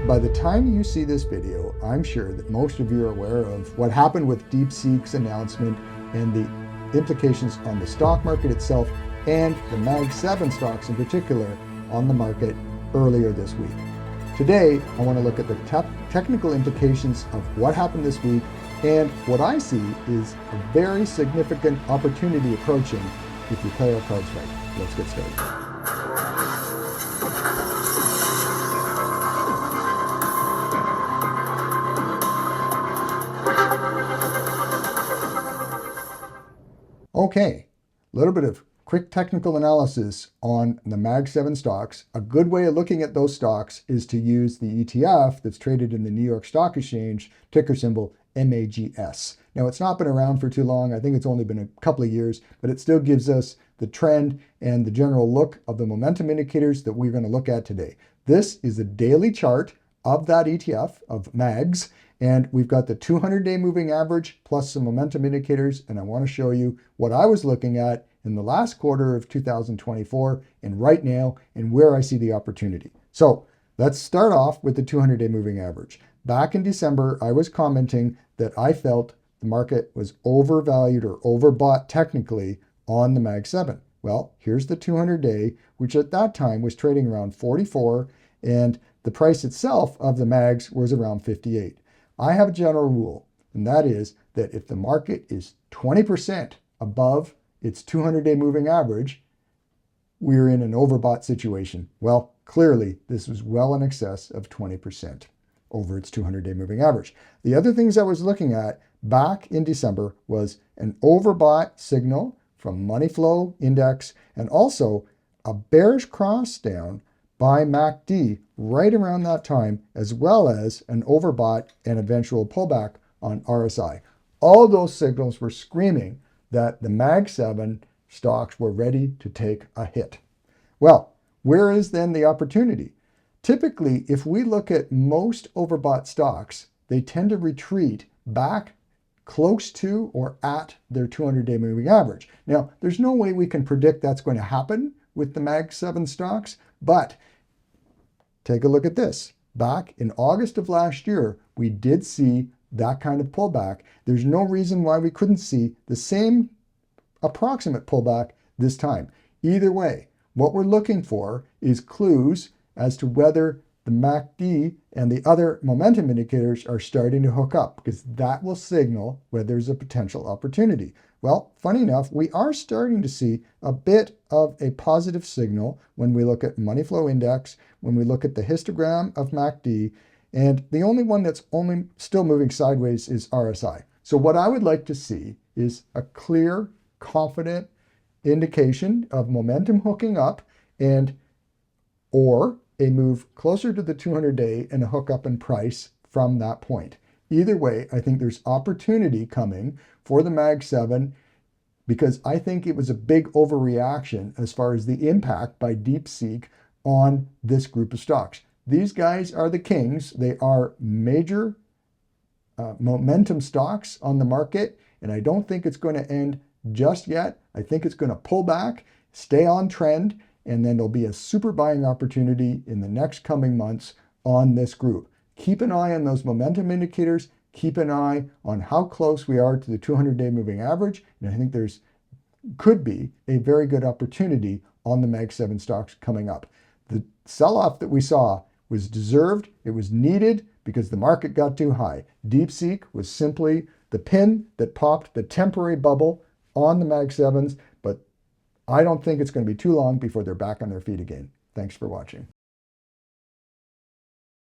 By the time you see this video, I'm sure that most of you are aware of what happened with Deepseek's announcement and the implications on the stock market itself and the MAG7 stocks in particular on the market earlier this week. Today, I want to look at the technical implications of what happened this week, and what I see is a very significant opportunity approaching if you play our cards right. Let's get started. Okay, a little bit of quick technical analysis on the MAG7 stocks. A good way of looking at those stocks is to use the ETF that's traded in the New York Stock Exchange, ticker symbol MAGS. Now, it's not been around for too long. I think it's only been a couple of years, but it still gives us the trend and the general look of the momentum indicators that we're going to look at today. This is a daily chart of that ETF, of MAGS, and we've got the 200-day moving average plus some momentum indicators, and I want to show you what I was looking at in the last quarter of 2024 and right now and where I see the opportunity. So let's start off with the 200-day moving average. Back in December, I was commenting that I felt the market was overvalued or overbought technically on the MAG7. Well, here's the 200-day, which at that time was trading around 44, and the price itself of the MAGs was around 58. I have a general rule, and that is that if the market is 20% above its 200-day moving average, we're in an overbought situation. Well, clearly, this was well in excess of 20% over its 200-day moving average. The other things I was looking at back in December was an overbought signal from money flow index and also a bearish cross down by MACD right around that time, as well as an overbought and eventual pullback on RSI. All those signals were screaming that the MAG7 stocks were ready to take a hit. Well, where is then the opportunity? Typically, if we look at most overbought stocks, they tend to retreat back close to or at their 200-day moving average. Now, there's no way we can predict that's going to happen with the MAG7 stocks, but take a look at this. Back in August of last year, we did see that kind of pullback. There's no reason why we couldn't see the same approximate pullback this time. Either way, what we're looking for is clues as to whether the MACD and the other momentum indicators are starting to hook up, because that will signal whether there's a potential opportunity. Well, funny enough, we are starting to see a bit of a positive signal when we look at money flow index, when we look at the histogram of MACD, and the only one that's only still moving sideways is RSI. So what I would like to see is a clear, confident indication of momentum hooking up or a move closer to the 200-day and a hook up in price from that point. Either way, I think there's opportunity coming for the MAG7 because I think it was a big overreaction as far as the impact by Deepseek on this group of stocks. These guys are the kings. They are major momentum stocks on the market, and I don't think it's going to end just yet. I think it's going to pull back, stay on trend, and then there'll be a super buying opportunity in the next coming months on this group. Keep an eye on those momentum indicators. Keep an eye on how close we are to the 200-day moving average. And I think could be a very good opportunity on the MAG7 stocks coming up. The sell-off that we saw was deserved. It was needed because the market got too high. Deepseek was simply the pin that popped the temporary bubble on the MAG7s, but I don't think it's going to be too long before they're back on their feet again. Thanks for watching.